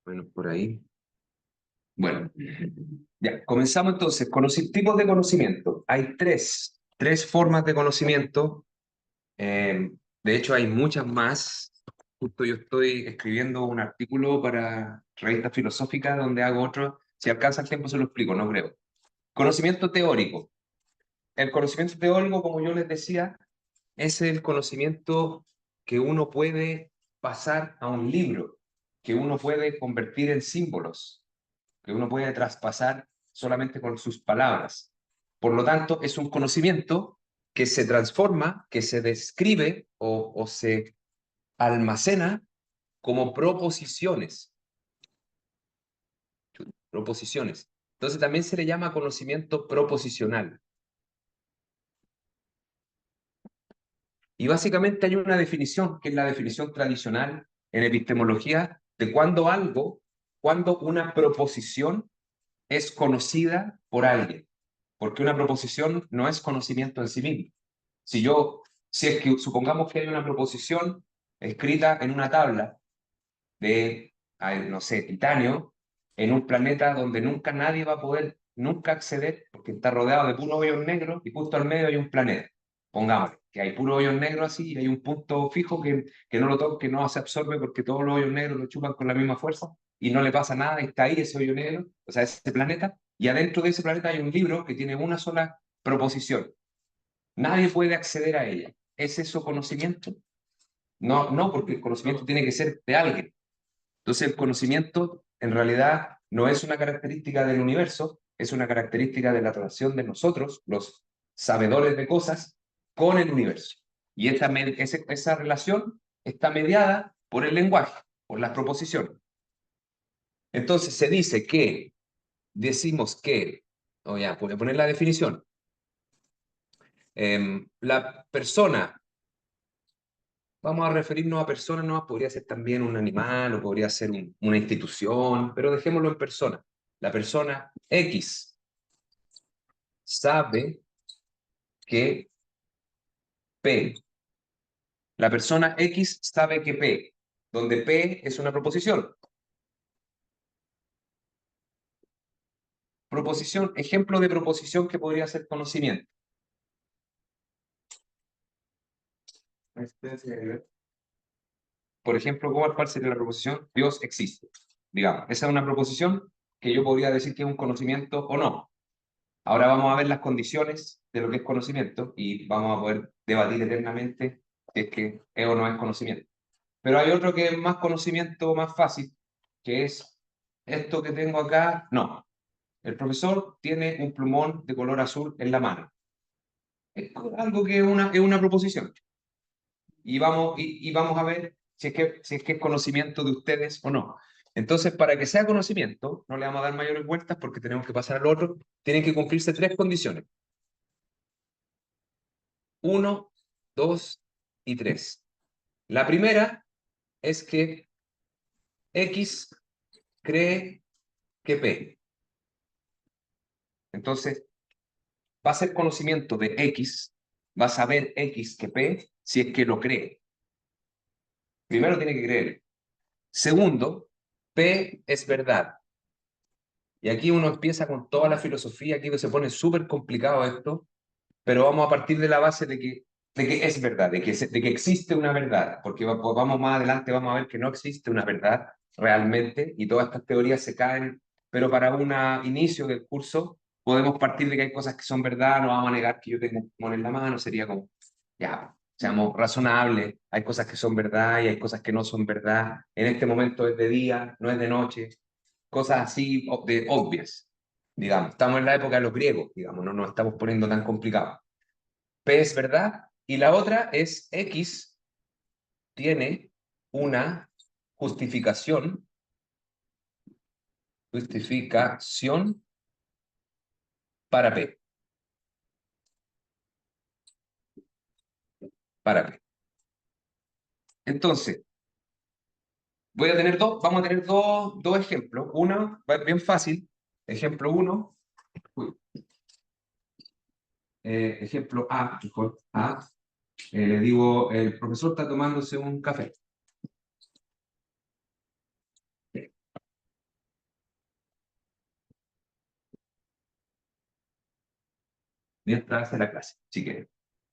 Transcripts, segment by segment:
Bueno, por ahí. Bueno, ya, comenzamos entonces. Tipos de conocimiento. Hay tres formas de conocimiento. Eh, de hecho, hay muchas más. Justo yo estoy escribiendo un artículo para Revista Filosófica donde hago otro. Si alcanza el tiempo se lo explico, no creo. Conocimiento teórico. El conocimiento teórico, como yo les decía, es el conocimiento que uno puede pasar a un libro, que uno puede convertir en símbolos, que uno puede traspasar solamente con sus palabras. Por lo tanto, es un conocimiento que se transforma, que se describe o se almacena como proposiciones. Proposiciones. Entonces también se le llama conocimiento proposicional. Y básicamente hay una definición, que es la definición tradicional en epistemología, de cuando una proposición es conocida por alguien. Porque una proposición no es conocimiento en sí mismo. Si es que supongamos que hay una proposición escrita en una tabla de, no sé, titanio, en un planeta donde nunca nadie va a poder nunca acceder, porque está rodeado de puros hoyos negros y justo al medio hay un planeta. Pongamos que hay puros hoyos negros así y hay un punto fijo que no lo toca, que no se absorbe porque todos los hoyos negros lo chupan con la misma fuerza y no le pasa nada y está ahí ese hoyo negro, o sea, ese planeta, y adentro de ese planeta hay un libro que tiene una sola proposición. Nadie puede acceder a ella. ¿Es eso conocimiento? No, no, porque el conocimiento tiene que ser de alguien. Entonces el conocimiento en realidad no es una característica del universo, es una característica de la relación de nosotros, los sabedores de cosas, con el universo. Y esa relación está mediada por el lenguaje, por las proposiciones. Entonces se dice que, decimos que, voy a poner la definición, la persona, vamos a referirnos a personas, no podría ser también un animal o podría ser una institución, pero dejémoslo en persona. La persona X sabe que P. La persona X sabe que P, donde P es una proposición. Proposición, ejemplo de proposición que podría ser conocimiento. Por ejemplo, ¿cuál sería la proposición? Dios existe. Digamos, esa es una proposición que yo podría decir que es un conocimiento o no. Ahora vamos a ver las condiciones de lo que es conocimiento y vamos a poder debatir eternamente si es que es o no es conocimiento. Pero hay otro que es más conocimiento, más fácil, que es esto que tengo acá. No, el profesor tiene un plumón de color azul en la mano. Es algo que es una proposición. Y vamos a ver si es que es conocimiento de ustedes o no. Entonces, para que sea conocimiento, no le vamos a dar mayores vueltas porque tenemos que pasar al otro. Tienen que cumplirse tres condiciones. 1, 2 y 3. La primera es que X cree que P. Entonces, va a ser conocimiento de X, va a saber X que P si es que lo cree. Primero tiene que creer. Segundo, P es verdad. Y aquí uno empieza con toda la filosofía, aquí se pone súper complicado esto, pero vamos a partir de la base de que es verdad, de que existe una verdad, porque vamos más adelante, vamos a ver que no existe una verdad realmente y todas estas teorías se caen, pero para un inicio del curso podemos partir de que hay cosas que son verdad, no vamos a negar que yo tengo un pulmón en la mano, sería como, ya, seamos razonables, hay cosas que son verdad y hay cosas que no son verdad, en este momento es de día, no es de noche, cosas así obvias, digamos, estamos en la época de los griegos, digamos, no nos estamos poniendo tan complicados. P es verdad y la otra es X tiene una justificación, justificación para P, para P. Entonces, vamos a tener dos ejemplos. Uno, bien fácil, ejemplo 1, ejemplo A, mejor A, le digo, el profesor está tomándose un café. mientras hace la clase, si quiere.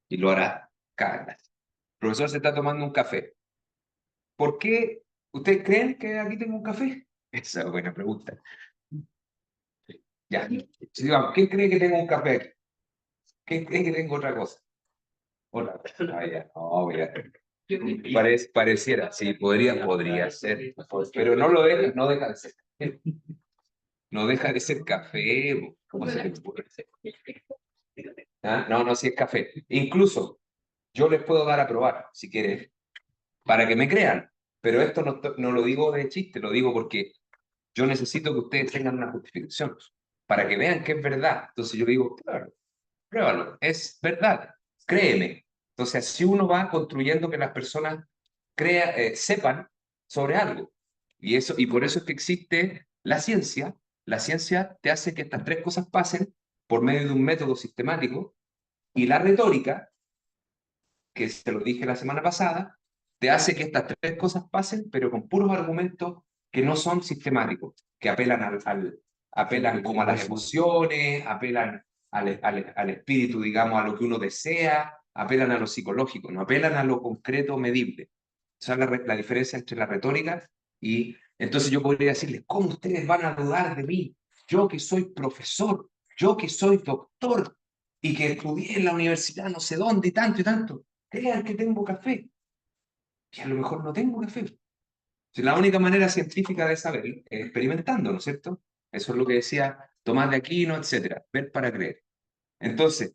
Y lo hará cada clase. El profesor se está tomando un café. ¿Por qué ustedes creen que aquí tengo un café? Esa es buena pregunta. Ya. Si digamos, ¿quién cree que tengo un café aquí? ¿Quién cree que tengo otra cosa? Otra cosa. Ah, ya. No, mira. Pareciera, sí, podría ser, pero no lo deja, no deja de ser. No deja de ser café. ¿Cómo se le ocurre? ¿Ah? No, no, sí es café. Incluso yo les puedo dar a probar, si quieren, para que me crean. Pero esto no lo digo de chiste, lo digo porque yo necesito que ustedes tengan una justificación, para que vean que es verdad. Entonces yo digo, claro, pruébalo, es verdad, créeme. Entonces así uno va construyendo que las personas sepan sobre algo. Y por eso es que existe la ciencia. La ciencia te hace que estas tres cosas pasen por medio de un método sistemático, y la retórica, que se lo dije la semana pasada, te hace que estas tres cosas pasen, pero con puros argumentos que no son sistemáticos, que apelan apelan como a las emociones, apelan al espíritu, digamos, a lo que uno desea, apelan a lo psicológico, no apelan a lo concreto medible. Esa es la diferencia entre la retórica y... Entonces yo podría decirles, ¿cómo ustedes van a dudar de mí? Yo que soy profesor, yo que soy doctor y que estudié en la universidad no sé dónde y tanto y tanto. Crean que tengo café, que a lo mejor no tengo café. Si la única manera científica de saber es experimentando, ¿no es cierto? Eso es lo que decía Tomás de Aquino, etcétera. Ver para creer. Entonces,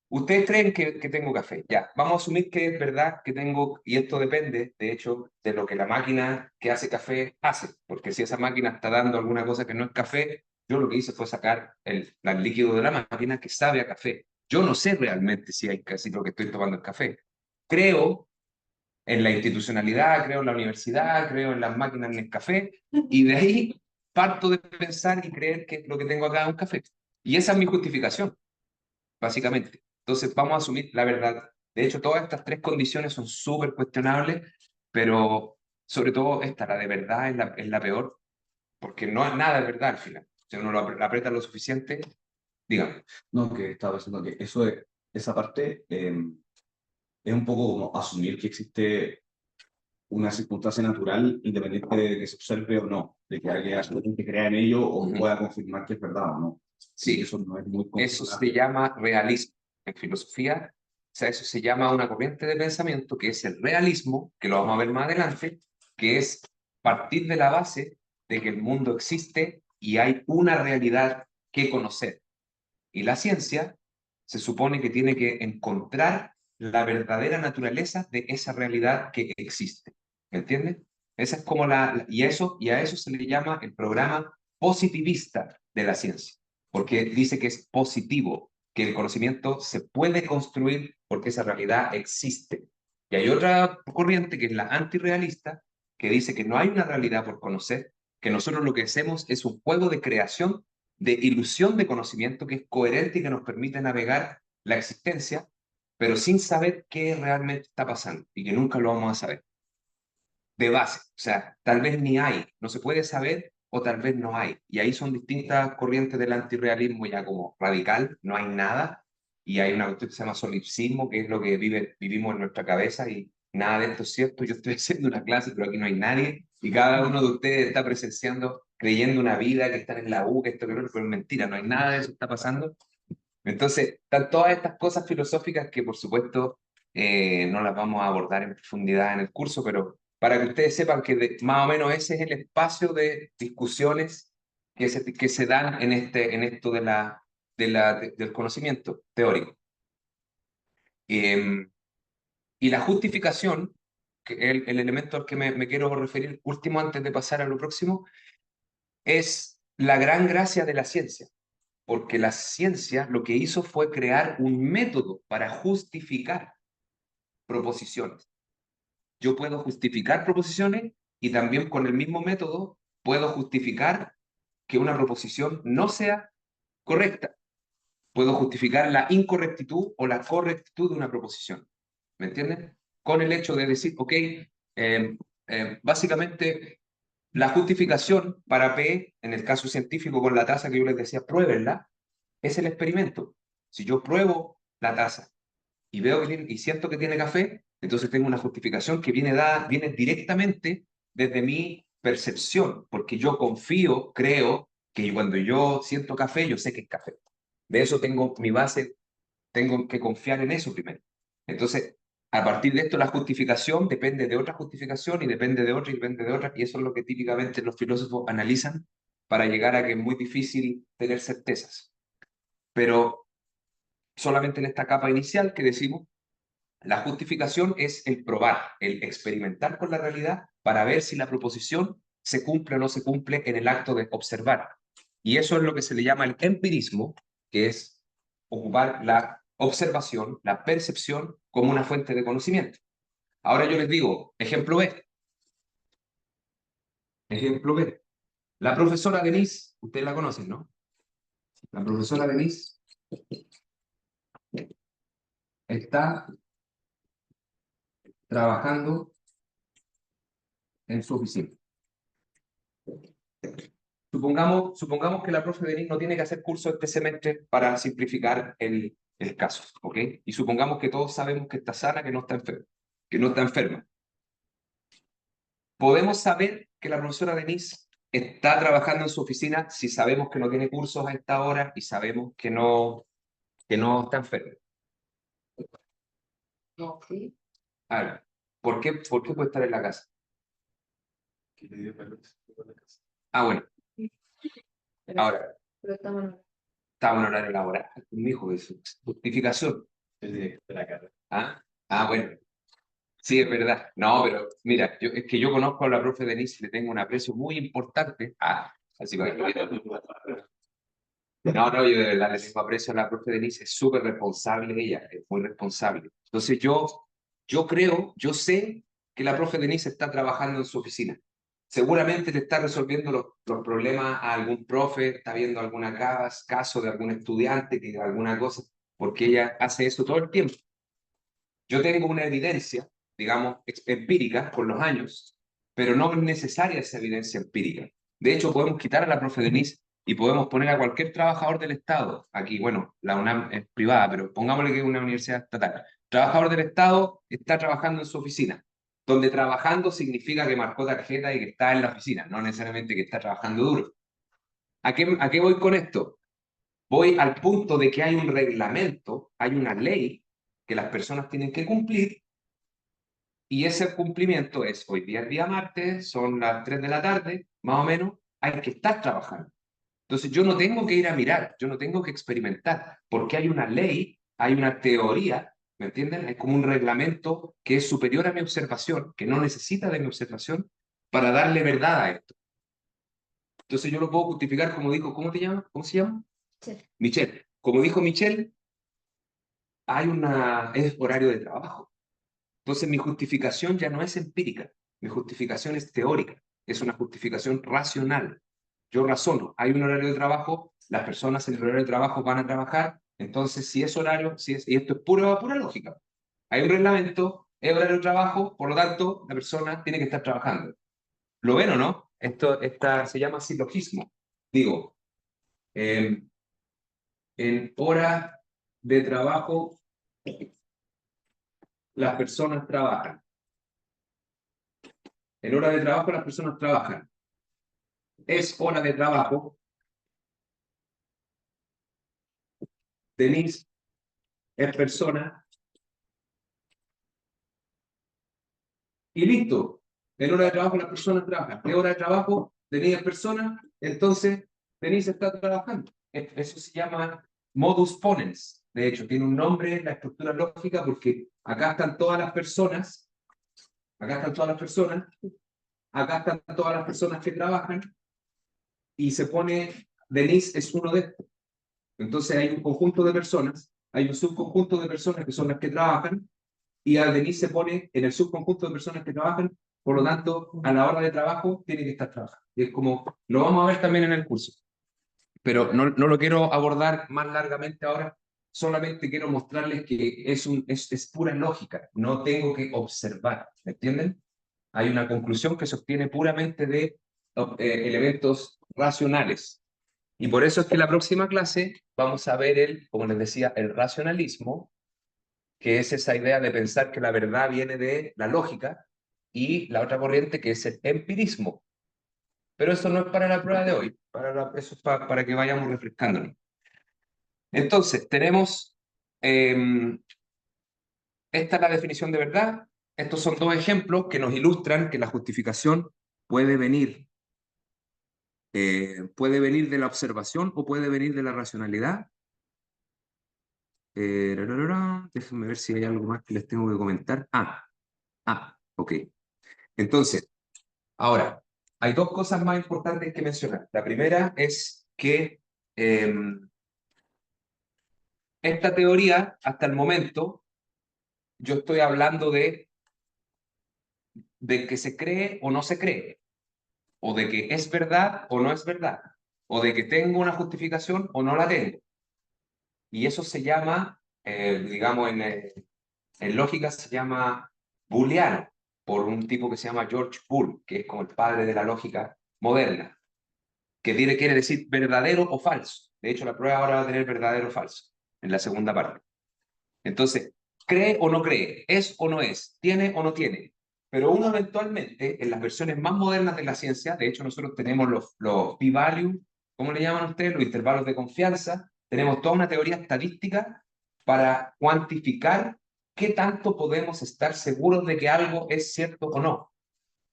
ustedes creen que tengo café. Ya, vamos a asumir que es verdad que tengo, y esto depende, de hecho, de lo que la máquina que hace café hace. Porque si esa máquina está dando alguna cosa que no es café, yo lo que hice fue sacar el líquido de la máquina que sabe a café. Yo no sé realmente si lo que estoy tomando es café. Creo en la institucionalidad, creo en la universidad, creo en las máquinas Nescafé, y de ahí parto de pensar y creer que lo que tengo acá es un café. Y esa es mi justificación, básicamente. Entonces vamos a asumir la verdad. De hecho, todas estas tres condiciones son súper cuestionables, pero sobre todo esta, la de verdad, es la peor, porque no nada es verdad al final. Si uno lo aprieta lo suficiente, dígame. No, que estaba pensando que esa parte es un poco como asumir que existe una circunstancia natural independiente de que se observe o no, de que haya alguien que crea en ello o pueda confirmar que es verdad o no. Y Sí, eso no es muy eso complicado. se llama realismo. En filosofía, o sea, eso se llama una corriente de pensamiento que es el realismo, que lo vamos a ver más adelante, que es partir de la base de que el mundo existe y hay una realidad que conocer. Y la ciencia se supone que tiene que encontrar la verdadera naturaleza de esa realidad que existe. ¿Me entiendes? Esa es como y a eso se le llama el programa positivista de la ciencia, porque dice que es positivo, que el conocimiento se puede construir porque esa realidad existe. Y hay otra corriente que es la antirrealista, que dice que no hay una realidad por conocer, que nosotros lo que hacemos es un juego de creación, de ilusión de conocimiento que es coherente y que nos permite navegar la existencia, pero sin saber qué realmente está pasando y que nunca lo vamos a saber. De base, o sea, tal vez ni hay, no se puede saber o tal vez no hay. Y ahí son distintas corrientes del antirrealismo ya como radical, no hay nada, y hay una cuestión que se llama solipsismo, que es lo que vivimos en nuestra cabeza y nada de esto es cierto. Yo estoy haciendo una clase, pero aquí no hay nadie y cada uno de ustedes está presenciando, creyendo una vida, que están en la U, que esto, que no, pero es mentira, no hay nada de eso está pasando. Entonces, están todas estas cosas filosóficas que, por supuesto, no las vamos a abordar en profundidad en el curso, pero para que ustedes sepan que más o menos ese es el espacio de discusiones que se dan en esto del conocimiento teórico. Eh, y la justificación, que es el elemento al que me quiero referir último antes de pasar a lo próximo, es la gran gracia de la ciencia, porque la ciencia lo que hizo fue crear un método para justificar proposiciones. Yo puedo justificar proposiciones y también con el mismo método puedo justificar que una proposición no sea correcta. Puedo justificar la incorrectitud o la correctitud de una proposición. ¿Me entienden? Con el hecho de decir, ok, básicamente la justificación para P, en el caso científico con la tasa que yo les decía, pruébenla, es el experimento. Si yo pruebo la taza y veo que y siento que tiene café, entonces tengo una justificación que viene directamente desde mi percepción, porque yo confío, creo que cuando yo siento café, yo sé que es café. De eso tengo mi base, tengo que confiar en eso primero. Entonces, a partir de esto, la justificación depende de otra justificación y depende de otra y depende de otra, y eso es lo que típicamente los filósofos analizan para llegar a que es muy difícil tener certezas. Pero solamente en esta capa inicial que decimos, la justificación es el probar, el experimentar con la realidad para ver si la proposición se cumple o no se cumple en el acto de observar. Y eso es lo que se le llama el empirismo, que es ocupar la observación, la percepción como una fuente de conocimiento. Ahora yo les digo, ejemplo B. Ejemplo B. La profesora Denise, ustedes la conocen, ¿no? La profesora Denise está trabajando en su oficina. Supongamos que la profe Denise no tiene que hacer curso este semestre para simplificar el caso, ¿ok? Y supongamos que todos sabemos que está sana, que no está enferma, que no está enferma. ¿Podemos saber que la profesora Denise está trabajando en su oficina si sabemos que no tiene cursos a esta hora y sabemos que no está enferma? No, sí. Ahora, ¿por qué puede estar en la casa? ¿Qué le dio permiso en la casa? Ah, bueno, Pero, ahora, pero estamos... está en horario laboral, mi hijo, es justificación. El director de la cara. Bueno. Sí, es verdad. No, pero mira, es que yo conozco a la profe Denise y le tengo un aprecio muy importante. Así para que no, yo de verdad le tengo aprecio a la profe Denise, es súper responsable ella, es muy responsable. Entonces yo sé que la profe Denise está trabajando en su oficina. Seguramente le está resolviendo los problemas a algún profe, está viendo alguna caso de algún estudiante, que alguna cosa, porque ella hace eso todo el tiempo. Yo tengo una evidencia, digamos, empírica con los años, pero no es necesaria esa evidencia empírica. De hecho, podemos quitar a la profe Denise y podemos poner a cualquier trabajador del Estado. Aquí, bueno, la UNAM es privada, pero pongámosle que es una universidad estatal. Trabajador del Estado está trabajando en su oficina, donde trabajando significa que marcó tarjeta y que está en la oficina, no necesariamente que está trabajando duro. ¿A qué voy con esto? Voy al punto de que hay un reglamento, hay una ley que las personas tienen que cumplir y ese cumplimiento es, hoy día es día martes, son las 3 de la tarde, más o menos, hay que estar trabajando. Entonces yo no tengo que ir a mirar, yo no tengo que experimentar, porque hay una ley, hay una teoría, ¿me entienden? Hay como un reglamento que es superior a mi observación, que no necesita de mi observación para darle verdad a esto. Entonces yo lo puedo justificar como dijo, ¿cómo te llamas? ¿Cómo se llama? Sí. Michelle. Como dijo Michelle, es horario de trabajo. Entonces mi justificación ya no es empírica, mi justificación es teórica, es una justificación racional. Yo razono, hay un horario de trabajo, las personas en el horario de trabajo van a trabajar, entonces si es horario, y esto es pura lógica. Hay un reglamento, es horario de trabajo, por lo tanto la persona tiene que estar trabajando. ¿Lo ven o no? Se llama silogismo. Digo, en hora de trabajo las personas trabajan. En hora de trabajo las personas trabajan. Es hora de trabajo. Denise es persona. Y listo. En hora de trabajo las personas trabajan. ¿Qué hora de trabajo? Denise es persona. Entonces, Denise está trabajando. Eso se llama modus ponens. De hecho, tiene un nombre en la estructura lógica porque acá están todas las personas. Acá están todas las personas. Acá están todas las personas que trabajan. Y se pone, Denise es uno de estos. Entonces hay un conjunto de personas, hay un subconjunto de personas que son las que trabajan, y a Denise se pone en el subconjunto de personas que trabajan, por lo tanto, a la hora de trabajo tiene que estar trabajando. Y es como, lo vamos a ver también en el curso. Pero no lo quiero abordar más largamente ahora, solamente quiero mostrarles que es pura lógica, no tengo que observar, ¿me entienden? Hay una conclusión que se obtiene puramente de elementos racionales. Y por eso es que la próxima clase vamos a ver como les decía, el racionalismo, que es esa idea de pensar que la verdad viene de la lógica, y la otra corriente que es el empirismo. Pero eso no es para la prueba de hoy, eso es para que vayamos refrescándonos. Entonces, tenemos, esta es la definición de verdad. Estos son dos ejemplos que nos ilustran que la justificación puede venir de la observación o puede venir de la racionalidad. Déjenme ver si hay algo más que les tengo que comentar. Ok. Entonces, ahora, hay dos cosas más importantes que mencionar. La primera es que esta teoría, hasta el momento, yo estoy hablando de que se cree o no se cree, o de que es verdad o no es verdad, o de que tengo una justificación o no la tengo. Y eso se llama, digamos, en lógica se llama booleano, por un tipo que se llama George Boole, que es como el padre de la lógica moderna, que quiere decir verdadero o falso. De hecho, la prueba ahora va a tener verdadero o falso, en la segunda parte. Entonces, cree o no cree, es o no es, tiene o no tiene. Pero uno eventualmente, en las versiones más modernas de la ciencia, de hecho nosotros tenemos los p-value, ¿cómo le llaman ustedes? Los intervalos de confianza. Tenemos toda una teoría estadística para cuantificar qué tanto podemos estar seguros de que algo es cierto o no.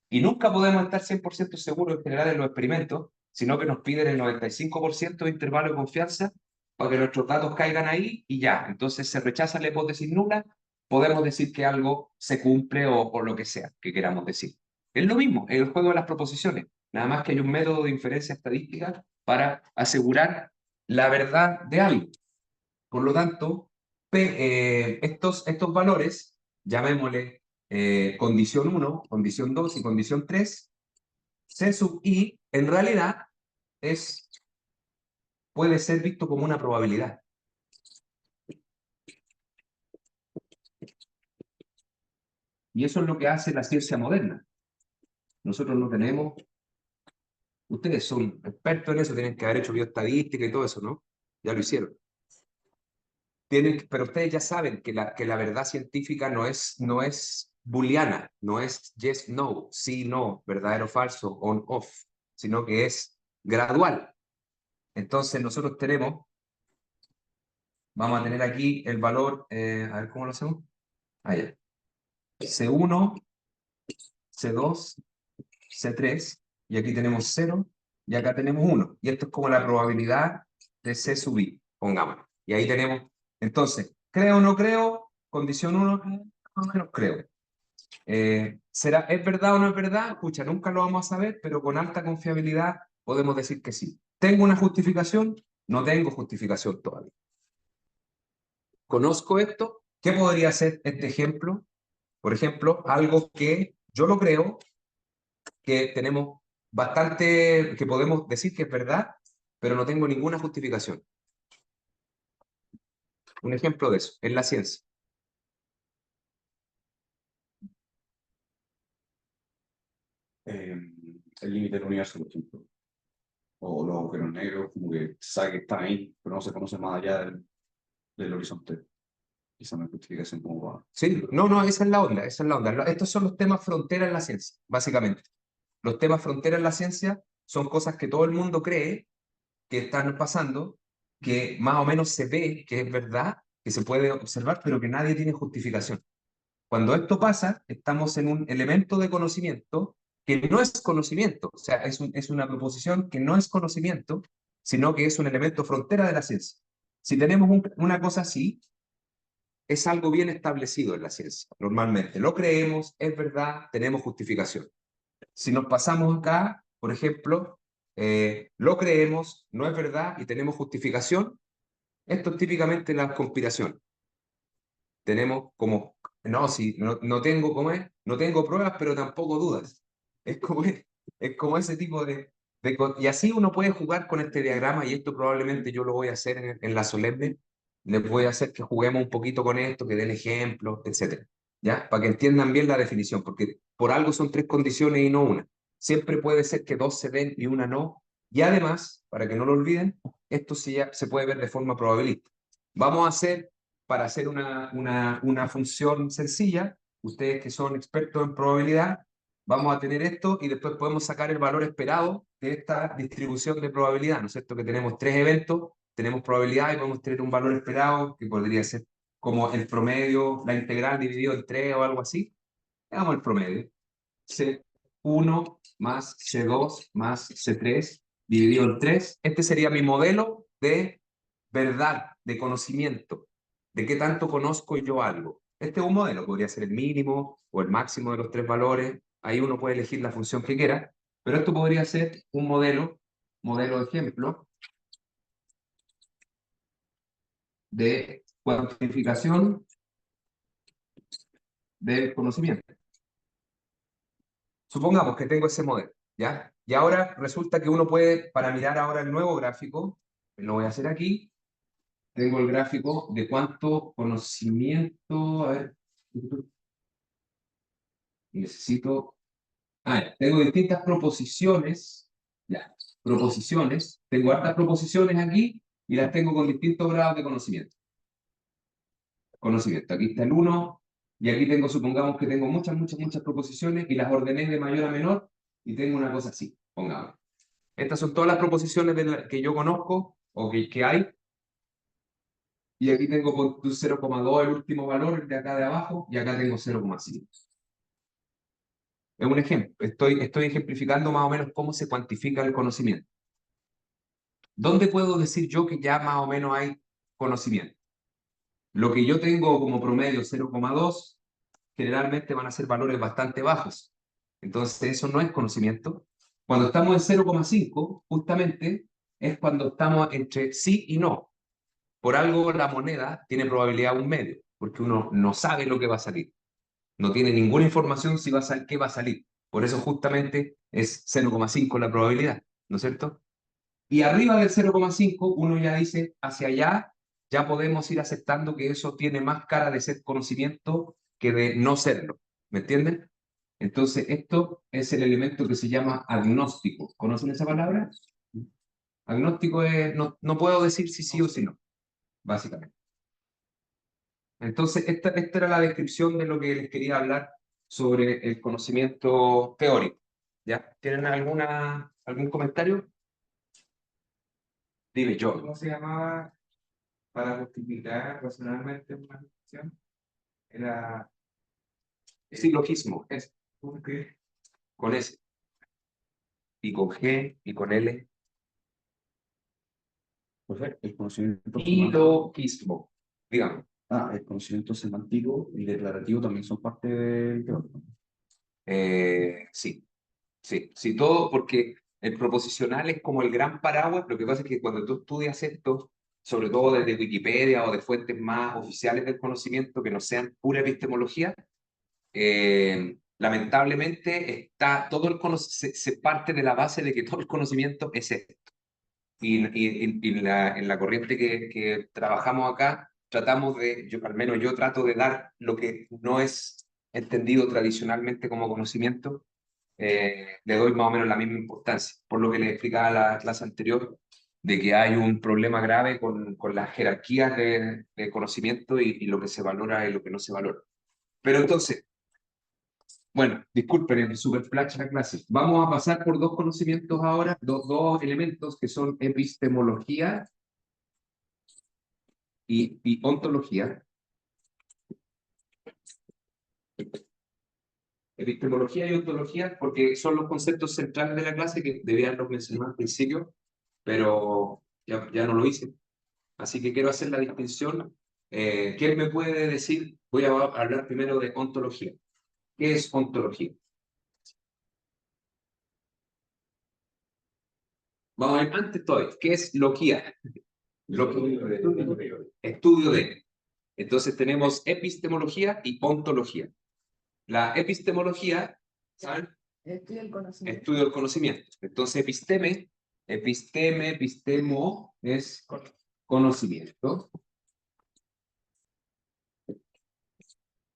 Y nunca podemos estar 100% seguros en general en los experimentos, sino que nos piden el 95% de intervalo de confianza para que nuestros datos caigan ahí y ya. Entonces se rechaza la hipótesis nula, podemos decir que algo se cumple o lo que sea que queramos decir. Es lo mismo, es el juego de las proposiciones, nada más que hay un método de inferencia estadística para asegurar la verdad de algo. Por lo tanto, estos valores, llamémosle condición 1, condición 2 y condición 3, C sub i, en realidad puede ser visto como una probabilidad. Y eso es lo que hace la ciencia moderna. Nosotros no tenemos, ustedes son expertos en eso, tienen que haber hecho bioestadística y todo eso, ¿no? Ya lo hicieron. Pero ustedes ya saben que la verdad científica no es booleana, no es yes, no, sí, no, verdadero, falso, on, off, sino que es gradual. Entonces nosotros vamos a tener aquí el valor, a ver cómo lo hacemos. Allá. C1, C2, C3, y aquí tenemos 0, y acá tenemos 1. Y esto es como la probabilidad de C sub i, pongamos. Y ahí tenemos, entonces, creo o no creo, condición 1, más o menos creo. ¿Es verdad o no es verdad? Escucha, nunca lo vamos a saber, pero con alta confiabilidad podemos decir que sí. ¿Tengo una justificación? No tengo justificación todavía. ¿Conozco esto? ¿Qué podría ser este ejemplo? Por ejemplo, algo que yo lo creo, que tenemos bastante, que podemos decir que es verdad, pero no tengo ninguna justificación. Un ejemplo de eso, en la ciencia. El límite del universo, por ejemplo. O los agujeros negros, como que se sabe que están ahí, pero no se conoce más allá del horizonte. Esa no es justificación como va. Sí, no, esa es la onda, esa es la onda. Estos son los temas frontera en la ciencia, básicamente. Los temas frontera en la ciencia son cosas que todo el mundo cree que están pasando, que más o menos se ve que es verdad, que se puede observar, pero que nadie tiene justificación. Cuando esto pasa, estamos en un elemento de conocimiento que no es conocimiento, o sea, es una proposición que no es conocimiento, sino que es un elemento frontera de la ciencia. Si tenemos una cosa así, es algo bien establecido en la ciencia, normalmente. Lo creemos, es verdad, tenemos justificación. Si nos pasamos acá, por ejemplo, lo creemos, no es verdad y tenemos justificación, esto es típicamente la conspiración. Tenemos como, no, si no tengo, ¿cómo es? No tengo pruebas, pero tampoco dudas. Es como, es como ese tipo y así uno puede jugar con este diagrama, y esto probablemente yo lo voy a hacer en la solemne. Les voy a hacer que juguemos un poquito con esto, que den ejemplos, etcétera. ¿Ya? Para que entiendan bien la definición, porque por algo son tres condiciones y no una. Siempre puede ser que dos se den y una no, Y además, para que no lo olviden, esto se puede ver de forma probabilística. Vamos a hacer, para hacer una función sencilla, ustedes que son expertos en probabilidad, vamos a tener esto y después podemos sacar el valor esperado de esta distribución de probabilidad, ¿no es cierto? Que tenemos 3 eventos, tenemos probabilidad y podemos tener un valor esperado que podría ser como el promedio, la integral dividido en 3 o algo así. Hagamos el promedio. C1 más C2 más C3 dividido en 3. Este sería mi modelo de verdad, de conocimiento, de qué tanto conozco yo algo. Este es un modelo, podría ser el mínimo o el máximo de los 3 valores. Ahí uno puede elegir la función que quiera, pero esto podría ser un modelo de ejemplo de cuantificación del conocimiento. Supongamos que tengo ese modelo, ¿ya? Y ahora resulta que uno puede, para mirar ahora el nuevo gráfico, lo voy a hacer aquí, tengo el gráfico de cuánto conocimiento, a ver, necesito, ya, tengo distintas proposiciones, ya, proposiciones, tengo hartas proposiciones aquí y las tengo con distintos grados de conocimiento. Aquí está el 1, y aquí tengo, supongamos que tengo muchas proposiciones y las ordené de mayor a menor y tengo una cosa así, pongamos. Estas son todas las proposiciones que yo conozco o que hay. Y aquí tengo 0,2 el último valor, el de acá de abajo, y acá tengo 0,5. Es un ejemplo. Estoy ejemplificando más o menos cómo se cuantifica el conocimiento. ¿Dónde puedo decir yo que ya más o menos hay conocimiento? Lo que yo tengo como promedio 0,2, generalmente van a ser valores bastante bajos. Entonces eso no es conocimiento. Cuando estamos en 0,5, justamente es cuando estamos entre sí y no. Por algo la moneda tiene probabilidad 1/2, porque uno no sabe lo que va a salir. No tiene ninguna información si va a salir, qué va a salir. Por eso justamente es 0,5 la probabilidad, ¿no es cierto? Y arriba del 0,5 uno ya dice, hacia allá ya podemos ir aceptando que eso tiene más cara de ser conocimiento que de no serlo. ¿Me entienden? Entonces, esto es el elemento que se llama agnóstico. ¿Conocen esa palabra? Agnóstico es, no puedo decir si sí o si no, básicamente. Entonces, esta era la descripción de lo que les quería hablar sobre el conocimiento teórico. ¿Ya? ¿Tienen algún comentario? Dime yo. ¿Cómo se llamaba para justificar racionalmente una función? Era Silogismo, es ¿cómo que? con S, y con G, y con L. El conocimiento Silogismo, digamos. el conocimiento semántico y declarativo también son parte del teórico. Sí, sí, todo, porque el proposicional es como el gran paraguas. Lo que pasa es que cuando tú estudias esto, sobre todo desde Wikipedia o de fuentes más oficiales del conocimiento que no sean pura epistemología, lamentablemente está todo se parte de la base de que todo el conocimiento es esto. Y en la corriente que trabajamos acá, tratamos al menos yo trato de dar lo que no es entendido tradicionalmente como conocimiento, le doy más o menos la misma importancia, por lo que les explicaba en la clase anterior, de que hay un problema grave con las jerarquías de conocimiento y lo que se valora y lo que no se valora. Pero entonces, bueno, disculpen el super flash la clase. Vamos a pasar por dos conocimientos ahora, dos elementos que son epistemología y ontología. Epistemología y ontología, porque son los conceptos centrales de la clase que debían los mencionar al principio, pero ya no lo hice. Así que quiero hacer la distinción. ¿Quién me puede decir? Voy a hablar primero de ontología. ¿Qué es ontología? Vamos a ver antes todavía. ¿Qué es logia? Estudio de. Entonces tenemos epistemología y ontología. La epistemología, ¿saben? Estudio el conocimiento. Estudio del conocimiento. Entonces epistemo es conocimiento.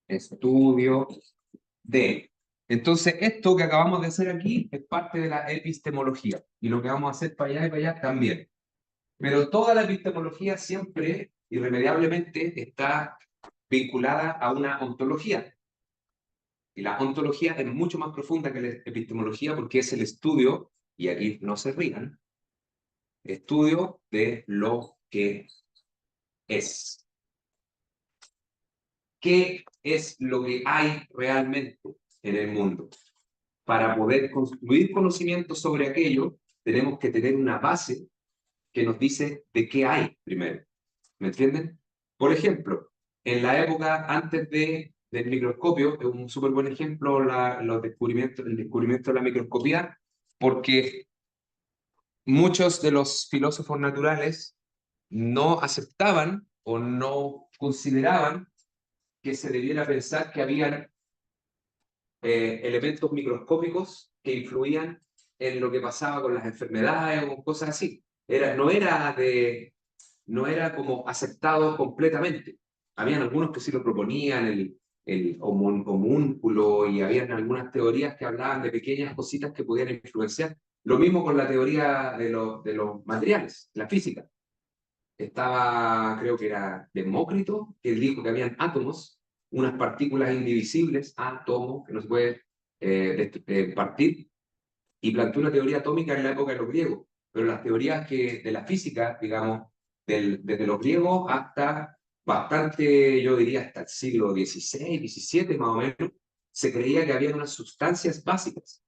Estudio de. Entonces, esto que acabamos de hacer aquí es parte de la epistemología, y lo que vamos a hacer para allá y para allá también. Pero toda la epistemología siempre, irremediablemente, está vinculada a una ontología. Y la ontología es mucho más profunda que la epistemología porque es el estudio, y aquí no se rían, estudio de lo que es. ¿Qué es lo que hay realmente en el mundo? Para poder construir conocimiento sobre aquello, tenemos que tener una base que nos dice de qué hay primero. ¿Me entienden? Por ejemplo, en la época antes del microscopio, es un súper buen ejemplo el descubrimiento de la microscopía, porque muchos de los filósofos naturales no aceptaban o no consideraban que se debiera pensar que habían elementos microscópicos que influían en lo que pasaba con las enfermedades o cosas así. No era como aceptado completamente. Habían algunos que sí lo proponían, el homúnculo, y habían algunas teorías que hablaban de pequeñas cositas que podían influenciar. Lo mismo con la teoría de los materiales, la física. Estaba, creo que era Demócrito, que dijo que habían átomos, unas partículas indivisibles, átomos, que no se puede partir, y planteó una teoría atómica en la época de los griegos. Pero las teorías de la física, digamos, desde los griegos hasta bastante, yo diría, hasta el siglo XVI, XVII más o menos, se creía que había unas sustancias básicas,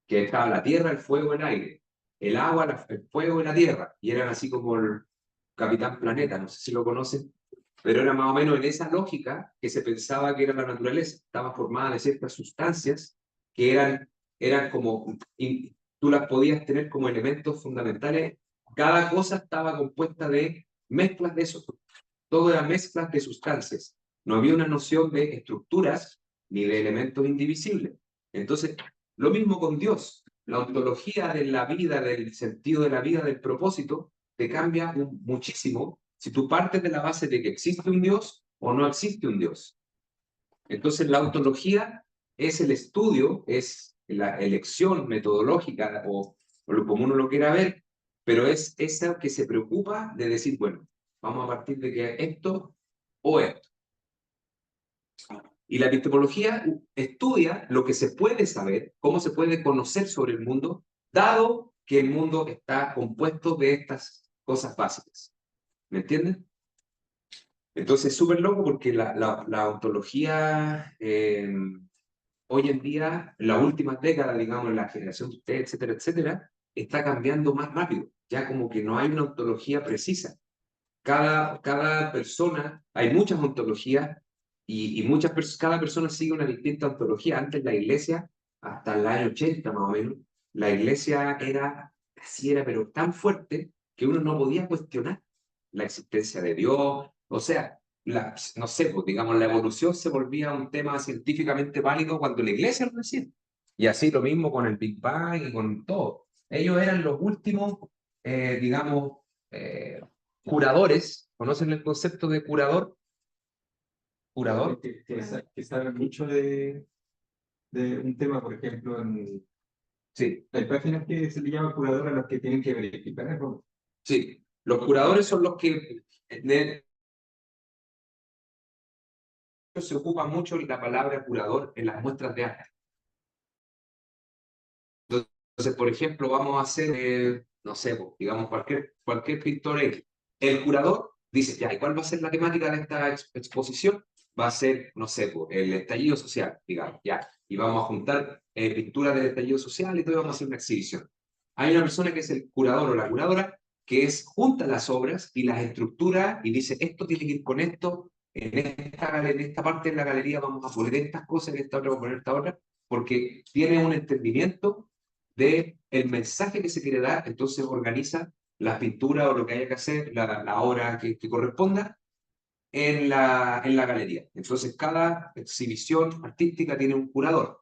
que estaba la tierra, el fuego, el aire, el agua, el fuego y la tierra, y eran así como el Capitán Planeta, no sé si lo conocen, pero era más o menos en esa lógica que se pensaba que era la naturaleza, estaba formada de ciertas sustancias que eran como, tú las podías tener como elementos fundamentales, cada cosa estaba compuesta de mezclas de eso, todo eran mezclas de sustancias, no había una noción de estructuras ni de elementos indivisibles. Entonces, lo mismo con Dios, la ontología de la vida, del sentido de la vida, del propósito, te cambia muchísimo si tú partes de la base de que existe un Dios o no existe un Dios. Entonces, la ontología es el estudio, es la elección metodológica o lo como uno lo quiera ver, pero es esa que se preocupa de decir, bueno, vamos a partir de que esto o esto. Y la epistemología estudia lo que se puede saber, cómo se puede conocer sobre el mundo, dado que el mundo está compuesto de estas cosas básicas. ¿Me entienden? Entonces es súper loco porque la ontología hoy en día, en las últimas décadas, digamos, en la generación de ustedes, etcétera, etcétera, está cambiando más rápido. Ya como que no hay una ontología precisa. Cada persona, hay muchas ontologías y cada persona sigue una distinta ontología. Antes la iglesia, hasta el año 80 más o menos, la iglesia así era, pero tan fuerte que uno no podía cuestionar la existencia de Dios. O sea, no sé, pues, digamos, la evolución se volvía un tema científicamente válido cuando la iglesia lo decía. Y así lo mismo con el Big Bang y con todo. Ellos eran los últimos, digamos, curadores. ¿Conocen el concepto de curador? ¿Curador? Que sabe mucho de un tema, por ejemplo, Sí, hay páginas que se le llama curador a los que tienen que verificar errores. sí. Los curadores son los que se ocupa mucho la palabra curador en las muestras de arte. Entonces, por ejemplo, vamos a hacer, no sé, pues, digamos, cualquier pintor X. El curador dice, ya, ¿y cuál va a ser la temática de esta exposición? Va a ser, no sé, pues, el estallido social, digamos, ya. Y vamos a juntar pinturas del estallido social y todo, y vamos a hacer una exhibición. Hay una persona que es el curador o la curadora que junta las obras y las estructura y dice, esto tiene que ir con esto, en esta parte de la galería vamos a poner estas cosas, en esta otra vamos a poner esta otra, porque tiene un entendimiento del mensaje que se quiere dar, entonces organiza las pinturas o lo que haya que hacer, la obra que corresponda en la galería. Entonces cada exhibición artística tiene un curador.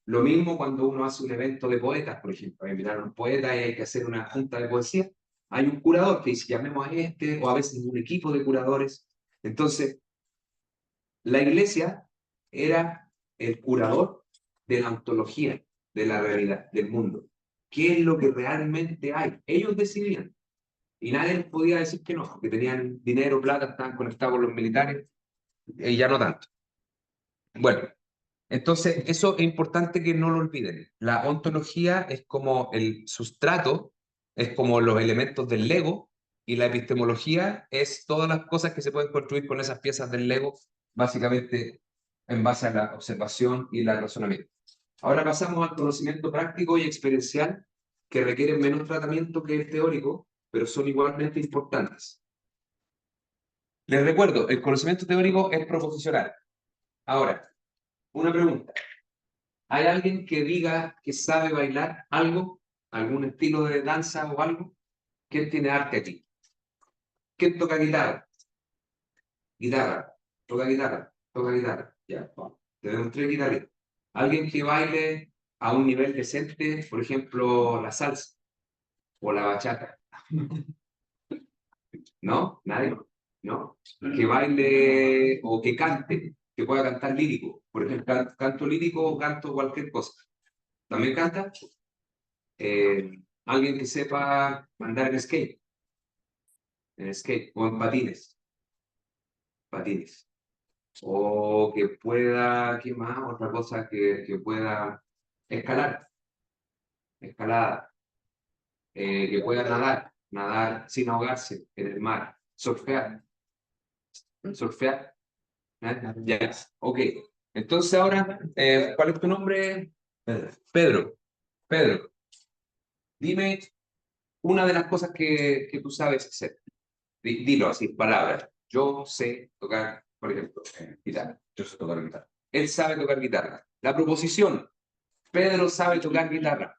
Lo mismo cuando uno hace un evento de poetas, por ejemplo, hay que invitar a un poeta y hay que hacer una junta de poesía, hay un curador que dice, llamemos a este, o a veces un equipo de curadores. Entonces, la iglesia era el curador de la ontología, de la realidad, del mundo. ¿Qué es lo que realmente hay? Ellos decidían. Y nadie les podía decir que no, porque tenían dinero, plata, estaban conectados con los militares, y ya no tanto. Bueno, entonces eso es importante que no lo olviden. La ontología es como el sustrato, es como los elementos del Lego, y la epistemología es todas las cosas que se pueden construir con esas piezas del Lego, básicamente en base a la observación y el razonamiento. Ahora pasamos al conocimiento práctico y experiencial, que requieren menos tratamiento que el teórico, pero son igualmente importantes. Les recuerdo, el conocimiento teórico es proposicional. Ahora, una pregunta. ¿Hay alguien que diga que sabe bailar algo? ¿Algún estilo de danza o algo? ¿Quién tiene arte aquí? ¿Quién toca guitarra? Guitarra. Toca guitarra. Toca guitarra. Ya, vamos. Tenemos 3 guitarristas. ¿Alguien que baile a un nivel decente, por ejemplo, la salsa o la bachata? ¿No? ¿Nadie? ¿No? Que baile o que cante, que pueda cantar lírico. Por ejemplo, canto lírico o canto cualquier cosa. ¿También canta? Alguien que sepa andar en skate o en patines. O que pueda, ¿qué más? Otra cosa que pueda escalada, que pueda nadar sin ahogarse en el mar, surfear, ¿eh? Ya, ok. Entonces ahora, ¿cuál es tu nombre? Pedro. Pedro, dime una de las cosas que tú sabes hacer. Dilo así, palabras. Yo sé tocar, por ejemplo, guitarra. Yo sé tocar guitarra. Él sabe tocar guitarra. La proposición. Pedro sabe tocar guitarra.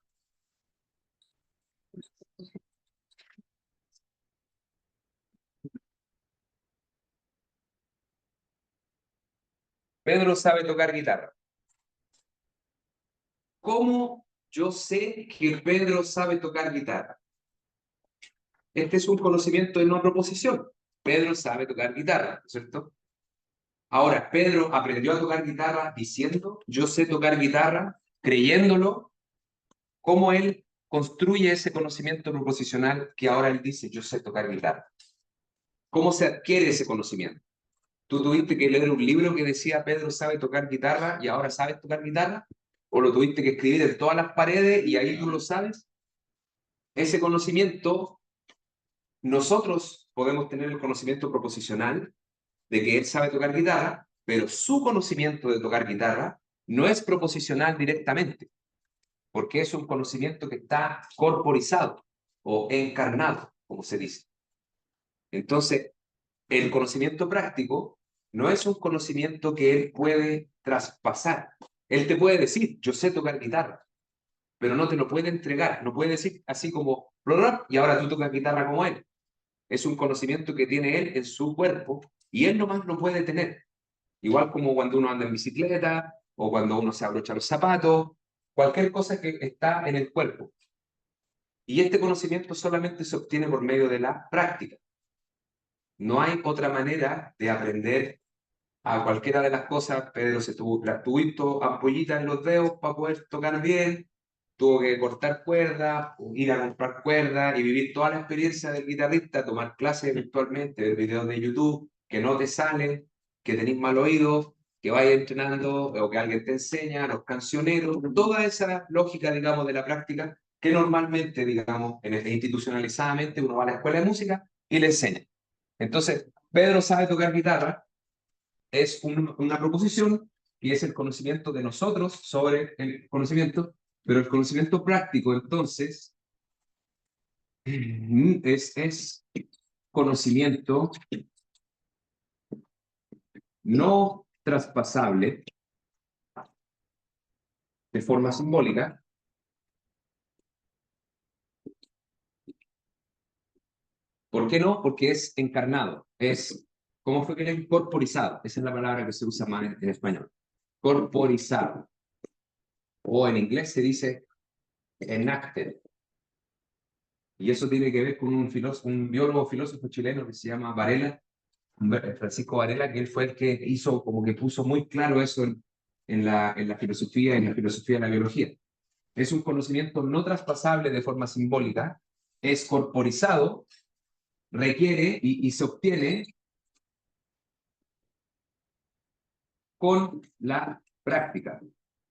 Pedro sabe tocar guitarra. ¿Cómo yo sé que Pedro sabe tocar guitarra? Este es un conocimiento de no proposición. Pedro sabe tocar guitarra, ¿cierto? Ahora, Pedro aprendió a tocar guitarra diciendo, yo sé tocar guitarra, creyéndolo. ¿Cómo él construye ese conocimiento proposicional que ahora él dice, yo sé tocar guitarra? ¿Cómo se adquiere ese conocimiento? ¿Tú tuviste que leer un libro que decía Pedro sabe tocar guitarra y ahora sabes tocar guitarra? ¿O lo tuviste que escribir en todas las paredes y ahí tú lo sabes? Ese conocimiento, nosotros podemos tener el conocimiento proposicional de que él sabe tocar guitarra, pero su conocimiento de tocar guitarra no es proposicional directamente, porque es un conocimiento que está corporizado o encarnado, como se dice. Entonces, el conocimiento práctico no es un conocimiento que él puede traspasar. Él te puede decir, yo sé tocar guitarra, pero no te lo puede entregar. No puede decir así como, y ahora tú tocas guitarra como él. Es un conocimiento que tiene él en su cuerpo y él nomás lo puede tener. Igual como cuando uno anda en bicicleta o cuando uno se abrocha los zapatos, cualquier cosa que está en el cuerpo. Y este conocimiento solamente se obtiene por medio de la práctica. No hay otra manera de aprender a cualquiera de las cosas. Pedro se tuvo ampollitas en los dedos para poder tocar bien, tuvo que cortar cuerdas, ir a comprar cuerdas y vivir toda la experiencia del guitarrista, tomar clases virtualmente, ver videos de YouTube que no te salen, que tenés mal oído, que vayas entrenando o que alguien te enseña, los cancioneros, toda esa lógica, digamos, de la práctica que normalmente, digamos, institucionalizadamente uno va a la escuela de música y le enseña. Entonces, Pedro sabe tocar guitarra, es una proposición y es el conocimiento de nosotros sobre el conocimiento, pero el conocimiento práctico, entonces, es conocimiento no traspasable de forma simbólica. ¿Por qué no? Porque es encarnado, ¿cómo fue que es corporizado? Esa es la palabra que se usa más en español. Corporizado. O en inglés se dice enacted. Y eso tiene que ver con un biólogo filósofo chileno que se llama Varela, Francisco Varela, que él fue el que hizo, como que puso muy claro eso en la filosofía, en la filosofía de la biología. Es un conocimiento no traspasable de forma simbólica, es corporizado, requiere y se obtiene con la práctica.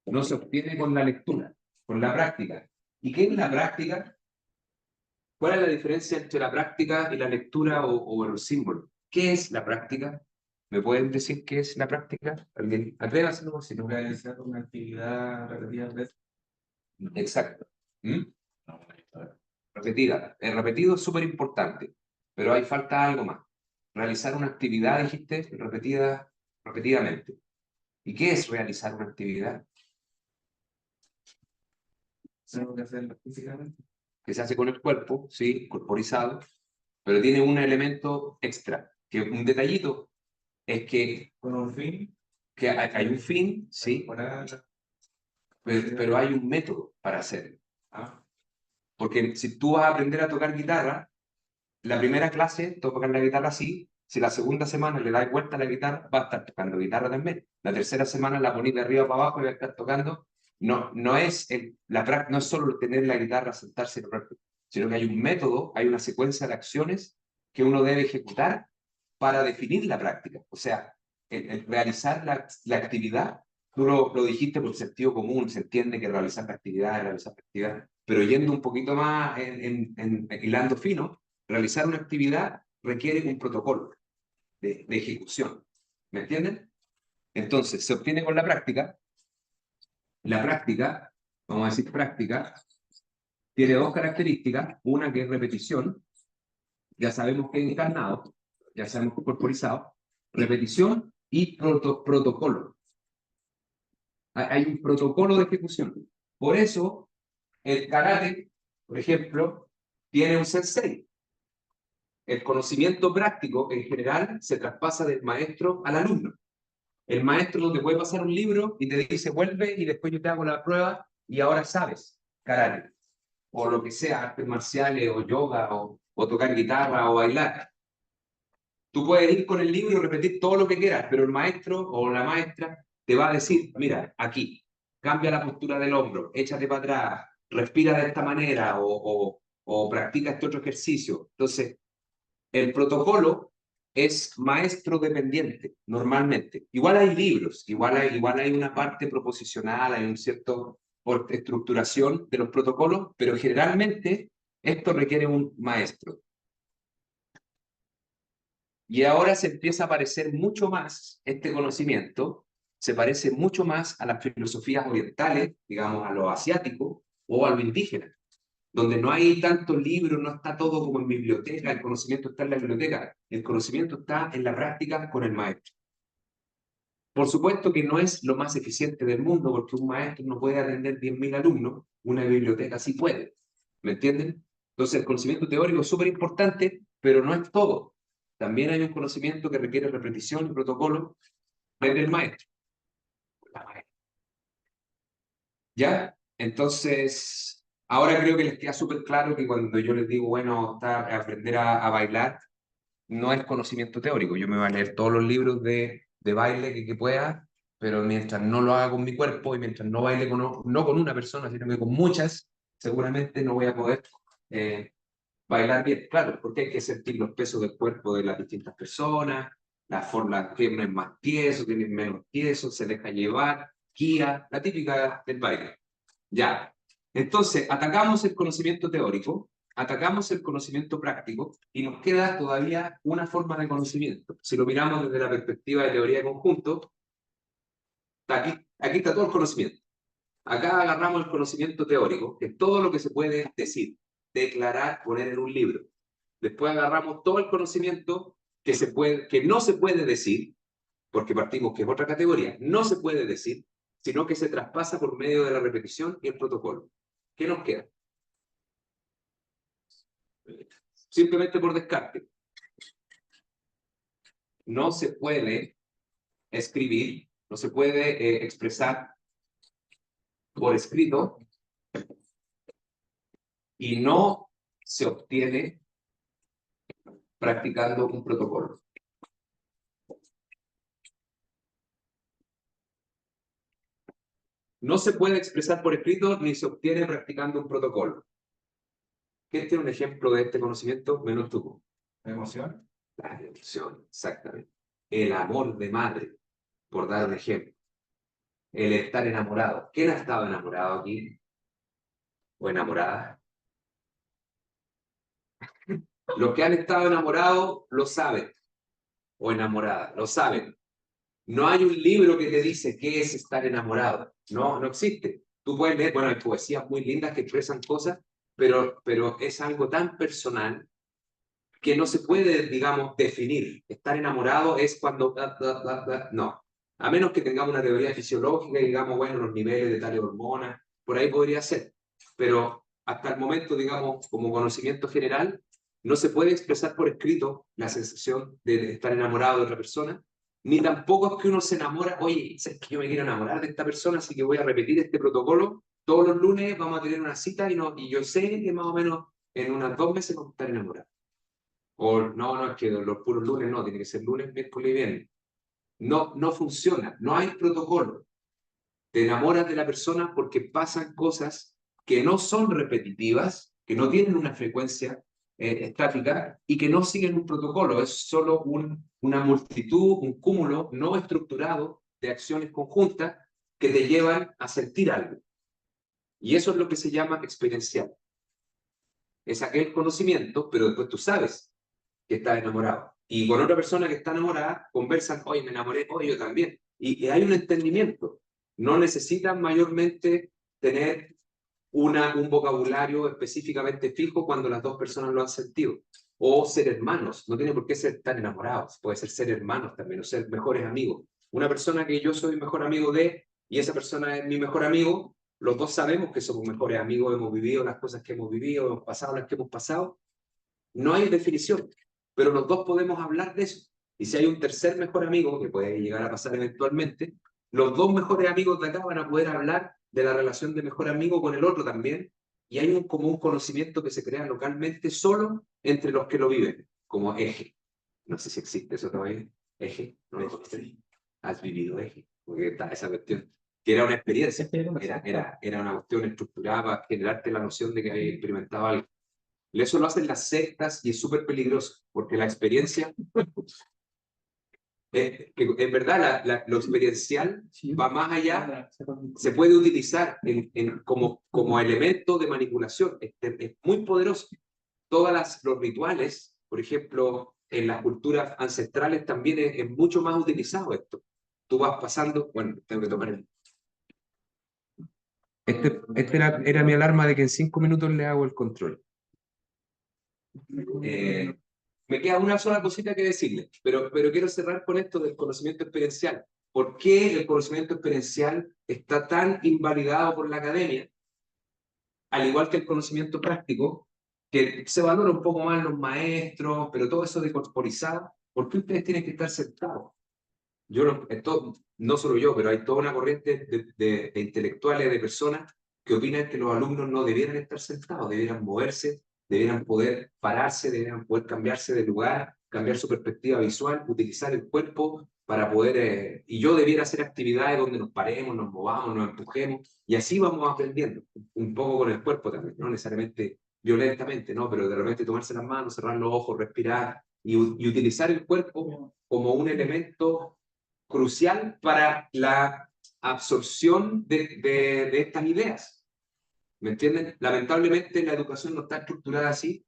No se obtiene con la lectura, con la práctica. ¿Y qué es la práctica? ¿Cuál es la diferencia entre la práctica y la lectura o los símbolos? ¿Qué es la práctica? ¿Me pueden decir qué es la práctica? ¿Alguien? Atrévase, no, si no. Realizar una actividad repetidas veces. Exacto. ¿Mm? Repetida. El repetido es súper importante, pero hay falta algo más. Realizar una actividad, dijiste, repetidamente. ¿Y qué es realizar una actividad? Tengo que hacerlo físicamente. Que se hace con el cuerpo, sí, corporizado, pero tiene un elemento extra, que un detallito, es Con un fin. que hay un fin, sí, Temporal. pero hay un método para hacerlo. Ah, Porque si tú vas a aprender a tocar guitarra, la primera clase tocan la guitarra así, si la segunda semana le das vuelta a la guitarra, va a estar tocando guitarra también. La tercera semana la ponís de arriba para abajo y va a estar tocando. No es, no es solo tener la guitarra, sentarse y tocar, sino que hay un método, hay una secuencia de acciones que uno debe ejecutar para definir la práctica. O sea, el realizar la actividad, tú lo dijiste por sentido común, se entiende que realizar la actividad es realizar la actividad, pero yendo un poquito más hilando fino, realizar una actividad requiere un protocolo de ejecución. ¿Me entienden? Entonces, se obtiene con la práctica. La práctica, vamos a decir práctica, tiene dos características. Una que es repetición, ya sabemos que es encarnado, ya sabemos que es corporizado. Repetición y protocolo. Hay un protocolo de ejecución. Por eso, el karate, por ejemplo, tiene un sensei. El conocimiento práctico, en general, se traspasa del maestro al alumno. El maestro no te puede pasar un libro y te dice, vuelve y después yo te hago la prueba y ahora sabes karate. O lo que sea, artes marciales, o yoga, o tocar guitarra, o bailar. Tú puedes ir con el libro y repetir todo lo que quieras, pero el maestro o la maestra te va a decir, mira, aquí, cambia la postura del hombro, échate para atrás, respira de esta manera, o practica este otro ejercicio. Entonces, el protocolo es maestro dependiente, normalmente. Igual hay libros, igual hay una parte proposicional, hay un cierto estructuración de los protocolos, pero generalmente esto requiere un maestro. Y ahora se empieza a parecer mucho más, este conocimiento se parece mucho más a las filosofías orientales, digamos, a lo asiático o a lo indígena, donde no hay tanto libro, no está todo como en biblioteca, el conocimiento está en la biblioteca, el conocimiento está en la práctica con el maestro. Por supuesto que no es lo más eficiente del mundo, porque un maestro no puede atender 10.000 alumnos, una biblioteca sí puede, ¿me entienden? Entonces el conocimiento teórico es súper importante, pero no es todo. También hay un conocimiento que requiere repetición y protocolo desde el maestro. La maestra. ¿Ya? Entonces, ahora creo que les queda súper claro que cuando yo les digo, bueno, aprender a bailar, no es conocimiento teórico. Yo me voy a leer todos los libros de baile que pueda, pero mientras no lo haga con mi cuerpo y mientras no baile no con una persona, sino que con muchas, seguramente no voy a poder bailar bien. Claro, porque hay que sentir los pesos del cuerpo de las distintas personas, la forma, tienen más tieso, tienen menos tieso, se deja llevar, guía, la típica del baile. Ya. Entonces, atacamos el conocimiento teórico, atacamos el conocimiento práctico y nos queda todavía una forma de conocimiento. Si lo miramos desde la perspectiva de teoría de conjunto, aquí está todo el conocimiento. Acá agarramos el conocimiento teórico, que es todo lo que se puede decir, declarar, poner en un libro. Después agarramos todo el conocimiento que no se puede decir, porque partimos que es otra categoría, no se puede decir, sino que se traspasa por medio de la repetición y el protocolo. ¿Qué nos queda? Simplemente por descarte. No se puede escribir, no se puede expresar por escrito y no se obtiene practicando un protocolo. no se puede expresar por escrito ni se obtiene practicando un protocolo. ¿Quién tiene un ejemplo de este conocimiento? Menos tú. Emoción. La emoción, exactamente. El amor de madre, por dar un ejemplo. El estar enamorado. ¿Quién ha estado enamorado aquí? ¿O enamorada? Los que han estado enamorados lo saben. O enamorada, lo saben. No hay un libro que te dice qué es estar enamorado. No, no existe. Tú puedes leer, bueno, hay poesías muy lindas que expresan cosas, pero es algo tan personal que no se puede, digamos, definir. Estar enamorado es cuando... no. A menos que tengamos una teoría fisiológica y digamos, bueno, los niveles de tales hormonas, por ahí podría ser. Pero hasta el momento, digamos, como conocimiento general, no se puede expresar por escrito la sensación de estar enamorado de otra persona, ni tampoco es que uno se enamora, oye, es que yo me quiero enamorar de esta persona, así que voy a repetir este protocolo, todos los lunes vamos a tener una cita y yo sé que más o menos en unas 2 meses vamos a estar enamorados. O no, no, es que los puros lunes no, tiene que ser lunes, miércoles y viernes. No, no funciona, no hay protocolo. Te enamoras de la persona porque pasan cosas que no son repetitivas, que no tienen una frecuencia estática y que no siguen un protocolo. Es solo una multitud, un cúmulo no estructurado de acciones conjuntas que te llevan a sentir algo. Y eso es lo que se llama experiencial. Es aquel conocimiento, pero después tú sabes que está enamorado. Y con otra persona que está enamorada, conversan, oye, me enamoré, oye, yo también. Y hay un entendimiento. No necesitan mayormente tener un vocabulario específicamente fijo cuando las dos personas lo han sentido. O ser hermanos, no tiene por qué ser tan enamorados, puede ser hermanos también, o ser mejores amigos. Una persona que yo soy mejor amigo de, y esa persona es mi mejor amigo, los dos sabemos que somos mejores amigos, hemos vivido las cosas que hemos vivido, hemos pasado las que hemos pasado, no hay definición, pero los dos podemos hablar de eso. Y si hay un tercer mejor amigo, que puede llegar a pasar eventualmente, los dos mejores amigos de acá van a poder hablar de la relación de mejor amigo con el otro también, y hay como un conocimiento que se crea localmente solo entre los que lo viven, como eje. No sé si existe eso todavía. Eje, no lo conoces. Has vivido eje, porque está esa cuestión. Que era una experiencia, era una cuestión estructurada para generarte la noción de que había experimentado algo. Eso lo hacen las sectas y es súper peligroso, porque la experiencia, que en verdad lo experiencial va más allá, se puede utilizar como elemento de manipulación, es muy poderoso. Los rituales, por ejemplo, en las culturas ancestrales también es mucho más utilizado esto. Tú vas pasando, bueno, tengo que tomar el... Este era mi alarma de que en 5 minutos le hago el control. Me queda una sola cosita que decirle, pero quiero cerrar con esto del conocimiento experiencial. ¿Por qué el conocimiento experiencial está tan invalidado por la academia? Al igual que el conocimiento práctico, que se valora un poco más los maestros, pero todo eso de corporizado, ¿por qué ustedes tienen que estar sentados? Yo no solo yo, pero hay toda una corriente de intelectuales, de personas que opinan que los alumnos no debieran estar sentados, debieran moverse, debieran poder pararse, debieran poder cambiarse de lugar, cambiar su perspectiva visual, utilizar el cuerpo para poder... y yo debiera hacer actividades donde nos paremos, nos movamos, nos empujemos, y así vamos aprendiendo, un poco con el cuerpo también, no necesariamente violentamente, ¿no? Pero de repente tomarse las manos, cerrar los ojos, respirar, y utilizar el cuerpo como un elemento crucial para la absorción de estas ideas. ¿Me entienden? Lamentablemente la educación no está estructurada así,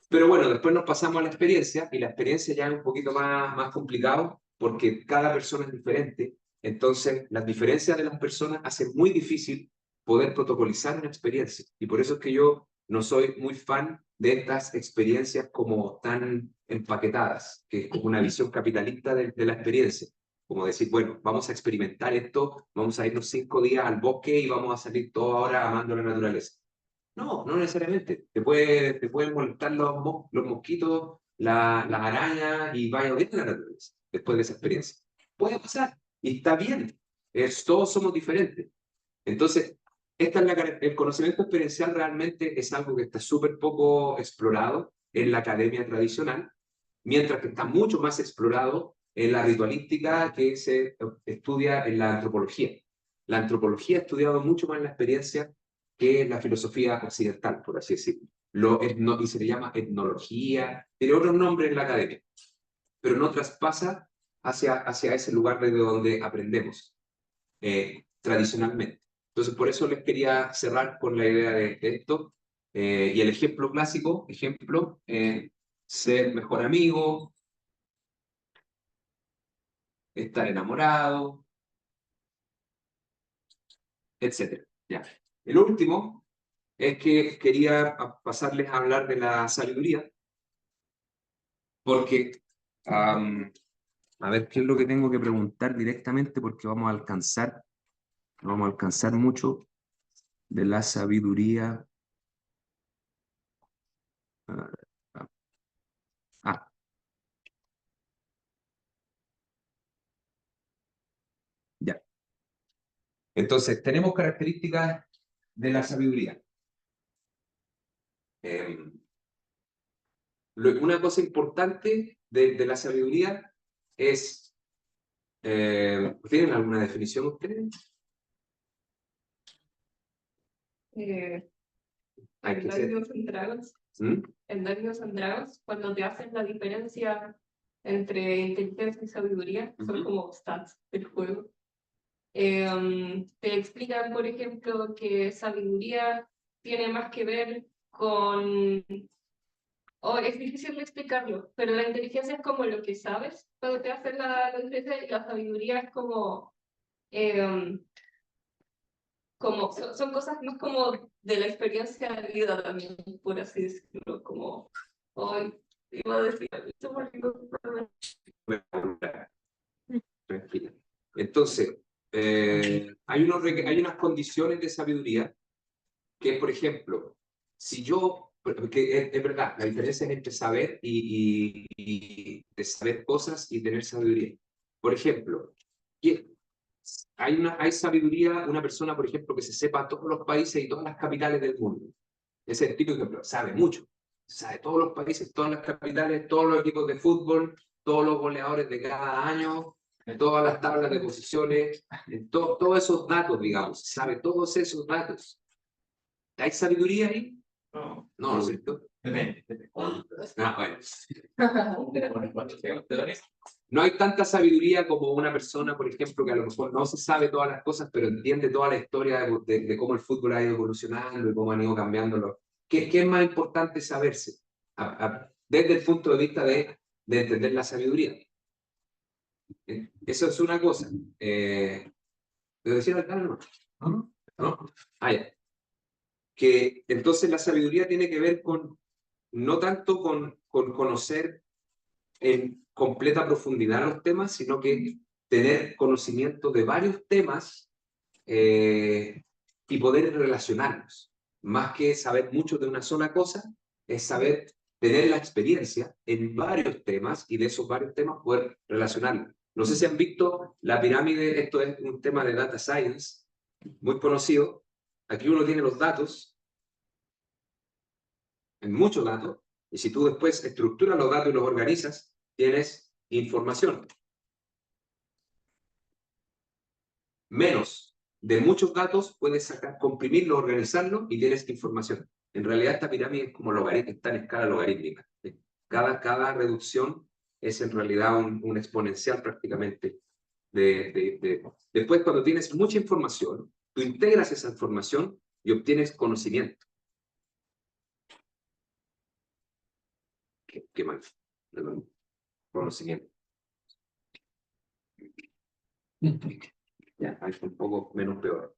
pero bueno, después nos pasamos a la experiencia y la experiencia ya es un poquito más complicado porque cada persona es diferente. Entonces, las diferencias de las personas hacen muy difícil poder protocolizar una experiencia. Y por eso es que yo no soy muy fan de estas experiencias como tan empaquetadas, que es como una visión capitalista de la experiencia. Como decir, bueno, vamos a experimentar esto, vamos a irnos 5 días al bosque y vamos a salir todos ahora amando la naturaleza. No, no necesariamente. Te pueden molestar los mosquitos, las arañas y vaya bien la naturaleza después de esa experiencia. Puede pasar y está bien. Todos somos diferentes. Entonces, el conocimiento experiencial realmente es algo que está súper poco explorado en la academia tradicional, mientras que está mucho más explorado en la ritualística que se estudia en la antropología. La antropología ha estudiado mucho más la experiencia que la filosofía occidental, por así decirlo. Y se le llama etnología, tiene otros nombres en la academia, pero no traspasa hacia ese lugar desde donde aprendemos tradicionalmente. Entonces, por eso les quería cerrar con la idea de esto. Y el ejemplo clásico, ser mejor amigo, estar enamorado, etc. Ya. El último es que quería pasarles a hablar de la sabiduría, porque, a ver, ¿qué es lo que tengo que preguntar directamente? Porque vamos a alcanzar mucho de la sabiduría. Ah, ah, ah, ya. Entonces, tenemos características de la sabiduría. Una cosa importante de la sabiduría es, ¿tienen alguna definición ustedes? Hay En que ser. Dungeons and Dragons, ¿Mm? en Dungeons and Dragons, cuando te hacen la diferencia entre inteligencia y sabiduría, son Ujú. como stats del juego. Te explican, por ejemplo, que sabiduría tiene más que ver con... Oh, es difícil de explicarlo, pero la inteligencia es como lo que sabes cuando te hacen la diferencia y la sabiduría es em, son cosas más como de la experiencia de vida también, por así decirlo, como hoy iba a decir esto porque Tranquila. Entonces, hay unas condiciones de sabiduría que, por ejemplo, si yo, porque es verdad, la diferencia es entre saber y de saber cosas y tener sabiduría. Por ejemplo, hay sabiduría, una persona, por ejemplo, que se sepa todos los países y todas las capitales del mundo. Ese es el típico ejemplo, sabe mucho. Sabe todos los países, todas las capitales, todos los equipos de fútbol, todos los goleadores de cada año, todas las tablas de posiciones, todos esos datos, digamos, sabe todos esos datos. ¿Hay sabiduría ahí? No, No, ¿no es cierto? depende. Bueno. No hay tanta sabiduría como una persona, por ejemplo, que a lo mejor no se sabe todas las cosas, pero entiende toda la historia de cómo el fútbol ha ido evolucionando y cómo han ido cambiándolo. ¿Qué es más importante saberse? Desde el punto de vista de entender la sabiduría. Eso es una cosa. ¿Te decía algo? ¿No? ¿No? Ah, ya. Que entonces la sabiduría tiene que ver no tanto con conocer en completa profundidad los temas, sino que tener conocimiento de varios temas y poder relacionarlos. Más que saber mucho de una sola cosa, es saber tener la experiencia en varios temas y de esos varios temas poder relacionarlos. No sé si han visto la pirámide, esto es un tema de data science muy conocido. Aquí uno tiene los datos, en muchos datos, y si tú después estructuras los datos y los organizas, tienes información. Menos de muchos datos puedes comprimirlo, organizarlo y tienes información. En realidad esta pirámide es como está en escala logarítmica. Cada reducción es en realidad un exponencial prácticamente. Después, cuando tienes mucha información, tú integras esa información y obtienes conocimiento. ¿Qué más? Perdón. Conocimiento. Ya, ahí es un poco menos peor.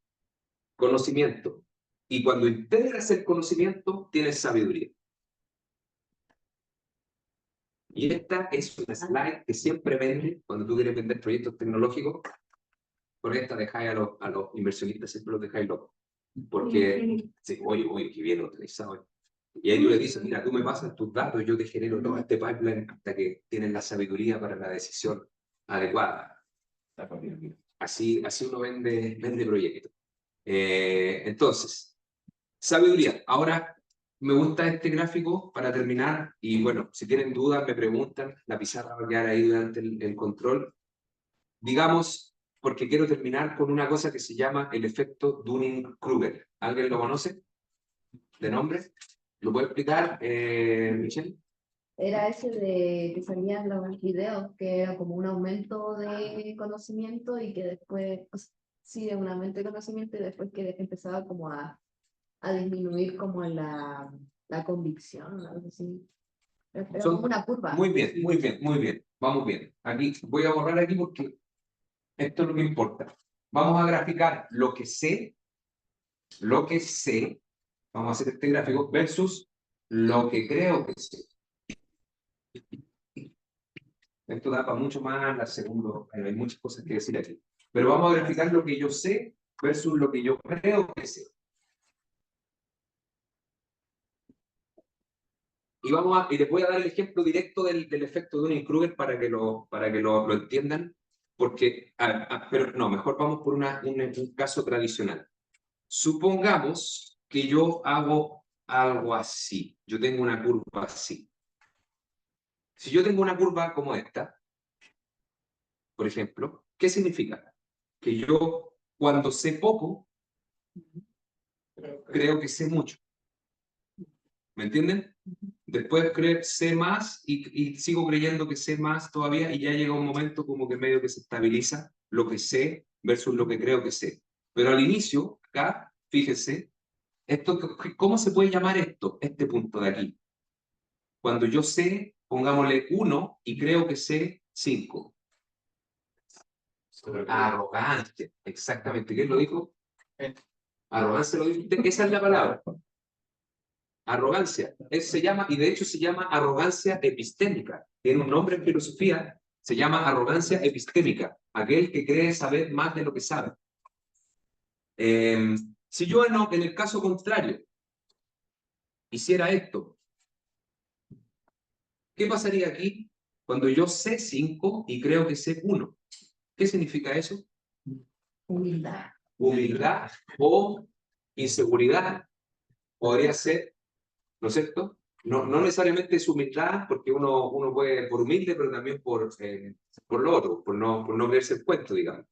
Conocimiento. Y cuando integras el conocimiento, tienes sabiduría. Y esta es una slide que siempre vende cuando tú quieres vender proyectos tecnológicos. Con esta dejáis a los inversionistas, siempre los dejáis locos. Porque, sí, oye, qué bien utilizado. Y ahí tú le dices, mira, tú me pasas tus datos, yo te genero todo este pipeline hasta que tienes la sabiduría para la decisión adecuada. Así uno vende proyectos. Entonces, sabiduría. Ahora, me gusta este gráfico para terminar y bueno, si tienen dudas me preguntan, la pizarra va a quedar ahí durante el control. Digamos, porque quiero terminar con una cosa que se llama el efecto Dunning-Kruger. ¿Alguien lo conoce? ¿De nombre? ¿Lo puede explicar, Michelle? Era ese de que salían los videos, que era como un aumento de conocimiento y que después, o sea, sí, de un aumento de conocimiento y después que empezaba como a disminuir como la convicción, algo así. Era Son- como una curva. Muy bien, muy bien, muy bien. Vamos bien. Aquí voy a borrar aquí porque esto es lo que importa. Vamos a graficar lo que sé, vamos a hacer este gráfico, versus lo que creo que sé. Esto da para mucho más la segunda, hay muchas cosas que decir aquí. Pero vamos a graficar lo que yo sé versus lo que yo creo que sé. Y les voy a dar el ejemplo directo del efecto Dunning-Kruger para que lo entiendan, porque, pero no, mejor vamos por un caso tradicional. Supongamos que yo hago algo así, yo tengo una curva así. Si yo tengo una curva como esta, por ejemplo, ¿qué significa? Que yo, cuando sé poco, creo que sé mucho. ¿Me entienden? Después sé más y sigo creyendo que sé más todavía y ya llega un momento como que medio que se estabiliza lo que sé versus lo que creo que sé. Pero al inicio, acá, fíjese, ¿cómo se puede llamar esto, este punto de aquí? Cuando yo sé, pongámosle 1 y creo que sé 5. Arrogancia, exactamente. ¿Quién lo dijo? Arrogancia lo dijo usted. Esa es la palabra. Arrogancia. Se llama, y de hecho se llama arrogancia epistémica. Tiene un nombre en filosofía, se llama arrogancia epistémica. Aquel que cree saber más de lo que sabe. Si yo en el caso contrario hiciera esto, ¿qué pasaría aquí cuando yo sé 5 y creo que sé 1? ¿Qué significa eso? Humildad. Humildad o inseguridad podría ser, ¿no es cierto? No necesariamente es humildad, porque uno puede por humilde, pero también por lo otro, por no creerse el cuento, digamos.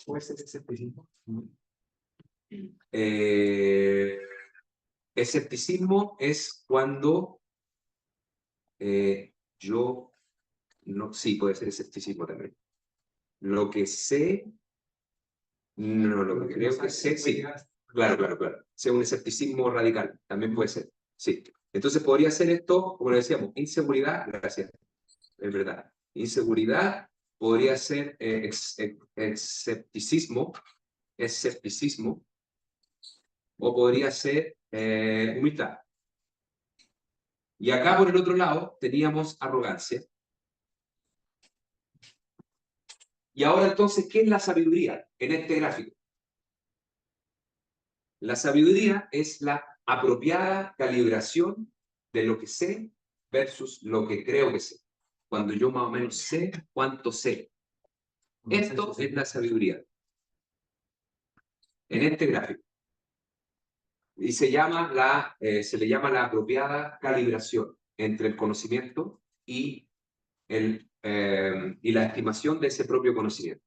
¿Puede ser escepticismo? Escepticismo es cuando yo no, sí, puede ser escepticismo también. Lo que sé, no, lo que creo que sé, sí. Claro. Sea un escepticismo radical, también puede ser, sí. Entonces podría ser esto, como le decíamos, inseguridad, gracias, es verdad. Inseguridad podría ser escepticismo, o podría ser humildad. Y acá por el otro lado teníamos arrogancia. Y ahora entonces, ¿qué es la sabiduría en este gráfico? La sabiduría es la apropiada calibración de lo que sé versus lo que creo que sé. Cuando yo más o menos sé cuánto sé. Esto es la sabiduría. En este gráfico. Y se le llama la apropiada calibración entre el conocimiento y la estimación de ese propio conocimiento.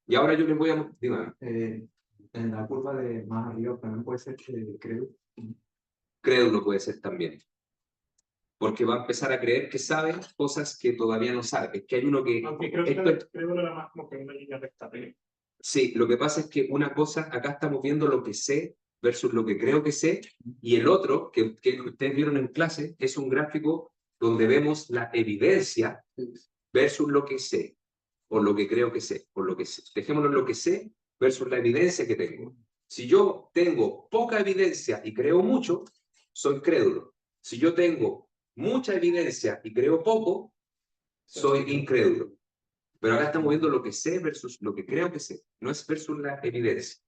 Y ahora yo les voy a... Dígame. En la curva de más arriba también puede ser Crédulo puede ser también. Porque va a empezar a creer que sabe cosas que todavía no sabe. Es que hay uno que... Aunque creo que crédulo era más como que una línea recta. Sí, lo que pasa es que una cosa, acá estamos viendo lo que sé versus lo que creo que sé, y el otro, que ustedes vieron en clase, es un gráfico donde vemos la evidencia versus lo que sé, o lo que creo que sé, o lo que sé. Dejémoslo en lo que sé versus la evidencia que tengo. Si yo tengo poca evidencia y creo mucho, soy crédulo. Si yo tengo mucha evidencia y creo poco, soy incrédulo. Pero acá estamos viendo lo que sé versus lo que creo que sé, no es versus la evidencia.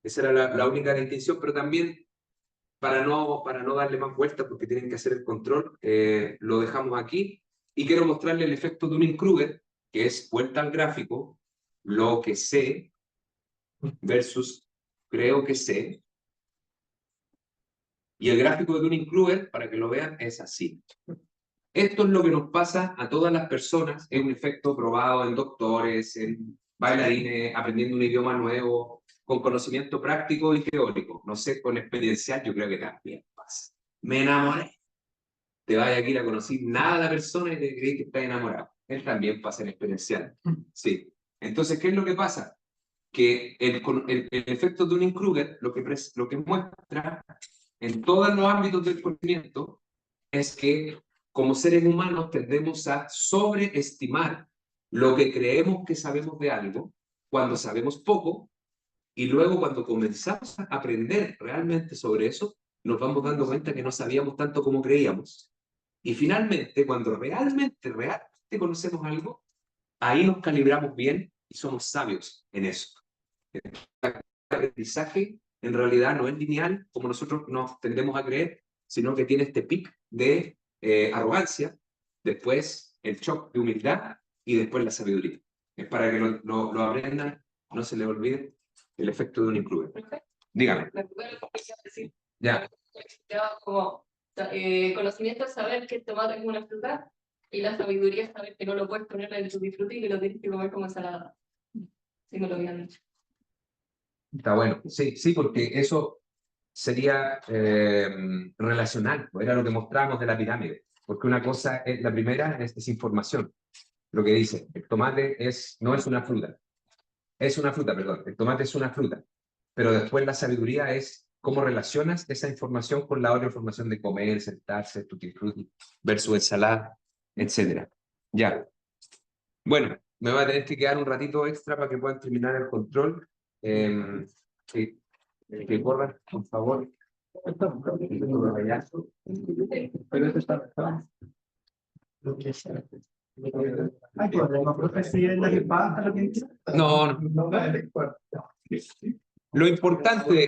Esa era la única distinción, pero también para no darle más vueltas porque tienen que hacer el control, lo dejamos aquí y quiero mostrarle el efecto Dunning-Kruger, que es vuelta al gráfico, lo que sé versus creo que sé. Y el gráfico de Dunning-Kruger, para que lo vean, es así. Esto es lo que nos pasa a todas las personas, es un efecto probado en doctores, en bailarines, aprendiendo un idioma nuevo, con conocimiento práctico y teórico. No sé, con experiencial yo creo que también pasa. Me enamoré. Te vaya aquí a conocer nada a la persona y te crees que estás enamorado. Él también pasa en experiencial. Sí. Entonces, ¿qué es lo que pasa? Que el efecto de Dunning-Kruger lo que muestra en todos los ámbitos del conocimiento es que como seres humanos tendemos a sobreestimar lo que creemos que sabemos de algo cuando sabemos poco, y luego cuando comenzamos a aprender realmente sobre eso, nos vamos dando cuenta que no sabíamos tanto como creíamos. Y finalmente, cuando realmente conocemos algo, ahí nos calibramos bien y somos sabios en eso. El aprendizaje en realidad no es lineal como nosotros nos tendemos a creer, sino que tiene este pic de arrogancia, después el shock de humildad y después la sabiduría. Es para que lo aprendan, no se les olvide el efecto de un incluir. Dígame. Me recuerdo lo que iba a decir. Ya. Como conocimiento es saber que el tomate es una fruta, y la sabiduría es saber que no lo puedes poner en tu disfrute y que lo tienes que comer como ensalada. Sí, me lo habían dicho. Está bueno. Sí, sí, porque eso sería relacional, pues era lo que mostramos de la pirámide. Porque una cosa, es, la primera es información. Lo que dice, el tomate no es una fruta. Es una fruta, perdón. El tomate es una fruta. Pero después la sabiduría es cómo relacionas esa información con la otra información de comer, sentarse, tutti frutti, versus ensalada, etc. Ya. Bueno, me va a tener que quedar un ratito extra para que puedan terminar el control. Sí. Que corran, por favor. Pero esto está. Ay, pues, no creo que sí es la que pasa, lo que dice. No, no. Lo importante,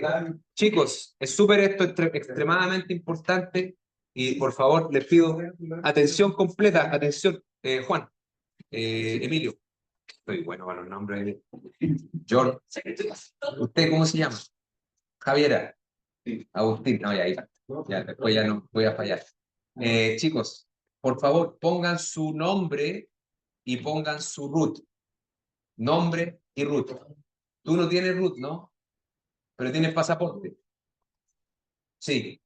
chicos, es súper esto, extremadamente importante, y por favor les pido atención completa, atención, Juan, Emilio, estoy bueno para los nombres, John, ¿usted cómo se llama? Javiera, Agustín, no, ya, después ya no voy a fallar. Chicos, por favor, pongan su nombre y pongan su root, nombre y root. Tú no tienes root, ¿no? Pero tienes pasaporte. Sí,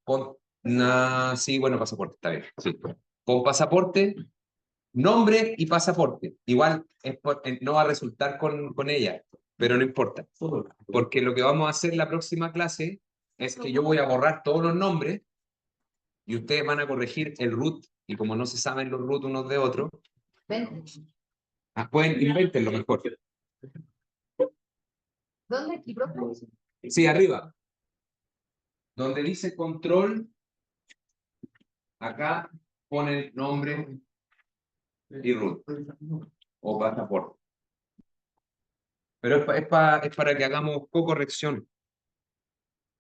sí, bueno, pasaporte, está bien. Sí. Con pasaporte, nombre y pasaporte. Igual no va a resultar con ella, pero no importa. Porque lo que vamos a hacer la próxima clase es que yo voy a borrar todos los nombres y ustedes van a corregir el root. Y como no se saben los root unos de otros, pueden inventarlo mejor. ¿Dónde aquí, profe? Sí, arriba. Donde dice control, acá pone nombre y root o pasaporte. Pero es para que hagamos corrección.